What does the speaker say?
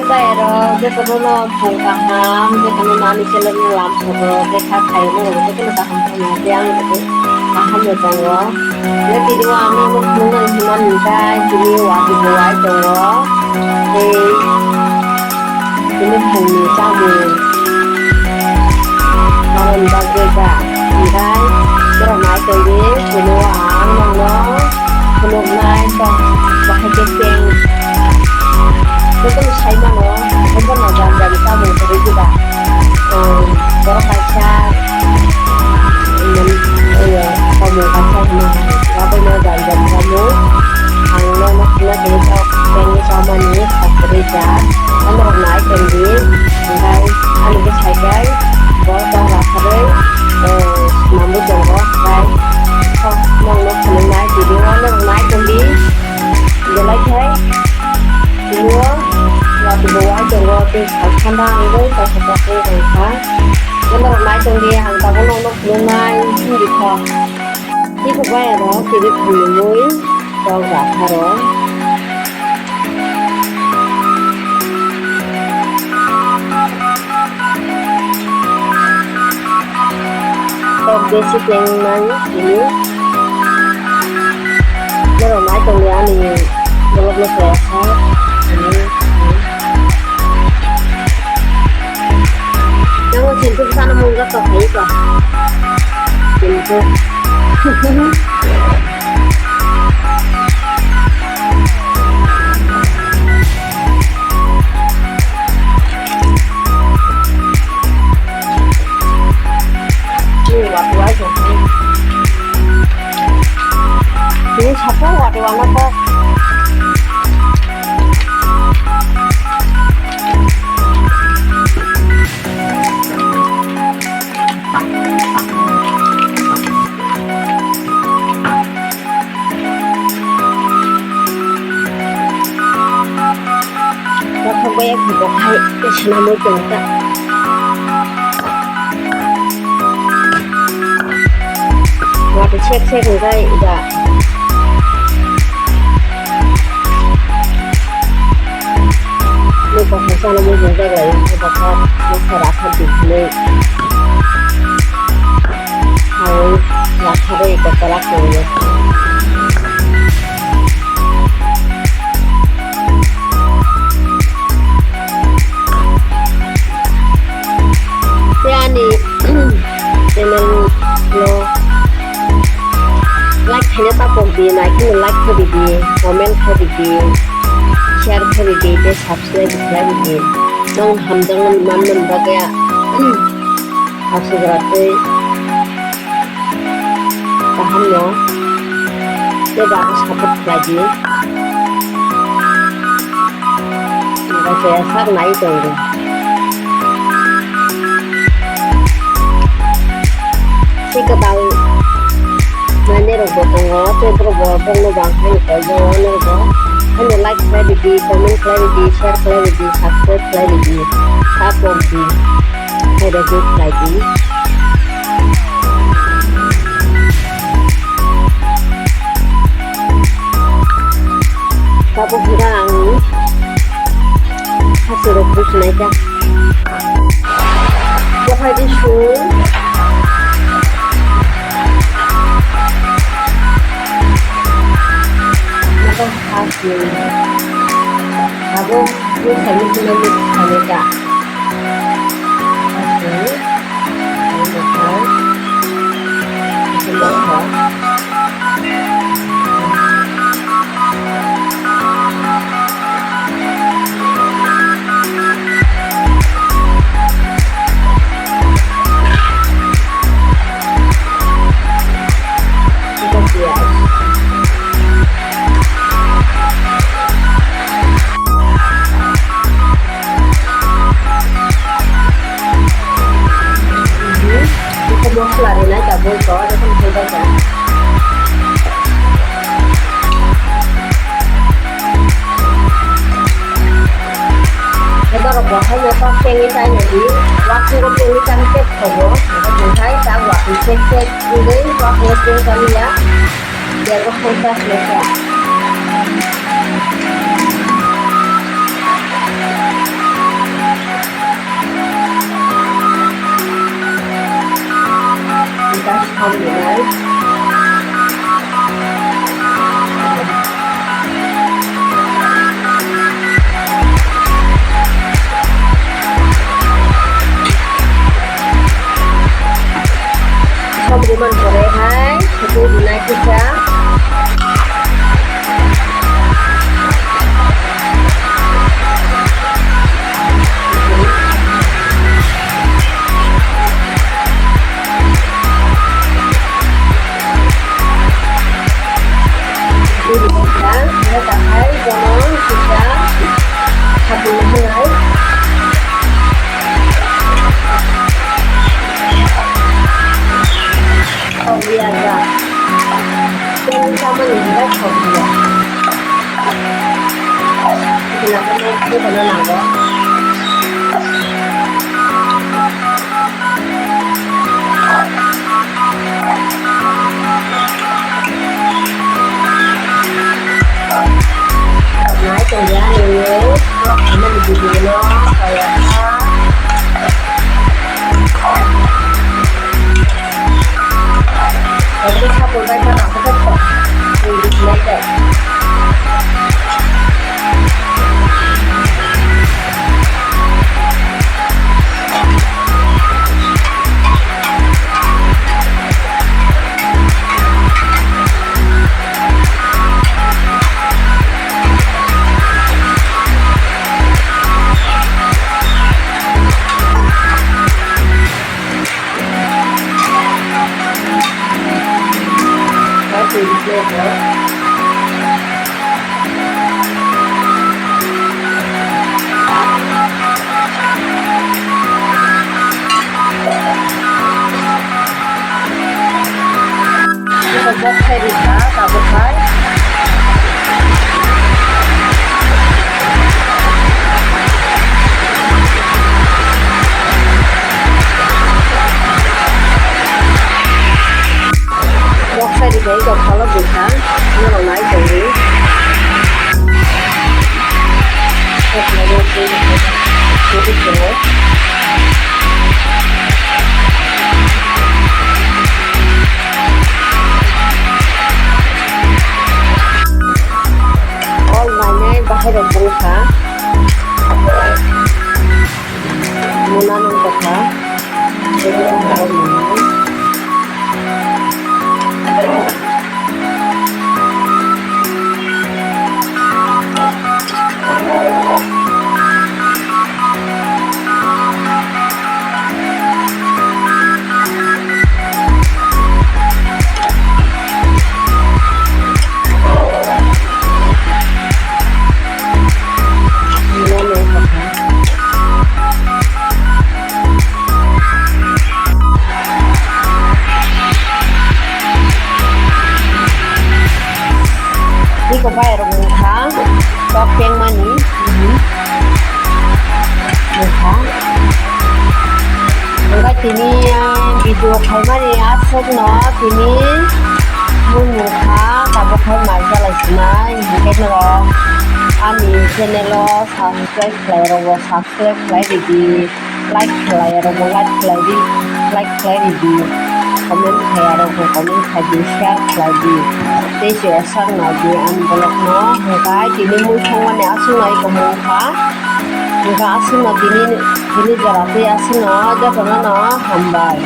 bayro je kono no phung kaham je kono nani chelen lam photo je kha khai mo je kono kaham thama yang je kaham yo tango le ti wa no no phung na himan kai ti ni wa ti bo ai tango e ti ni phung ni cha mo non ba ge ga kai je mai to ni ti ni wa no no kono nai to wa hai ke teng itu saya mana, itu mana dari kamu dari kita, kalau kaca, kamu kaca mana, apa yang dari kamu, anglo nak kena kerja, pengen sama ni, kerja, orang naik tinggi, dan anu saya, kalau orang kerja, namun jangkau, kan, kalau nak kena naik tinggi, orang naik tinggi, dia lagi dua waktu bawa jenggot di kandang itu saya seperti mereka dan orang naik tinggi hantar orang belum naik di kau di kebaya roh kiri bumi kau gak taruh kau basic yang mana ini orang naik tinggi ini belum selesai Jangan cinta sana munggah kau hai kau cinta ini waktu aja ini siapa waktu mana kok banyak juga hai ke sana mau cerita waktu cek enggak udah lupa ke sana mau cerita lagi dapat masyarakat di sini harus lakukan kekerasannya yani channel lo like hanya tak pompi naik ni like kali di comment kali di share kali di subscribe kali di nong ham jangan nam bagai harus berarti paham lo dia bagus dapat lagi nggak saya sak naik dong cái tàu mà nhớ được bộ con ngõ trên cái bộ con nó bằng hay cái bộ nó có anh like cái đi comment cái đi share cái đi subscribe cái đi tap on đi hay là good cái đi tap on kita ang hasil terus naik ya buat di show hasil aku saya cuma lihat hasil Larina cabul ko ada kan coba kan kalau bahasa ya pak pengen saya di waktu ko pengen cantik ko jadi saya tak waktu cek ini waktu pengen kali ya biar ko kontak mereka Ini benar nanggo. Nah, kemudian ini dulu kayak jadi sabun baik mana aku tetap di sini. Buat saya bisa tabuhan buat saya di sini kalau bukan ini orang naik jadi jadi jelek. Bahaya berusaha menanam kota jadi có phải là một tháng có khen mà nhỉ một tháng 뭔가 tini video khai mà đi áp sốc nó tini muốn một tháng ta có khai mà ra lại mà cái nó ani channel lo subscribe lại rồi subscribe lại đi like lại rồi like lại đi comment khai rồi comment khai đi share lại đi để share sang nào đi ăn blog nó cái tini muốn không anh áp xuống này có một tháng Nga asin na dini jarate asin na aja kana na hambai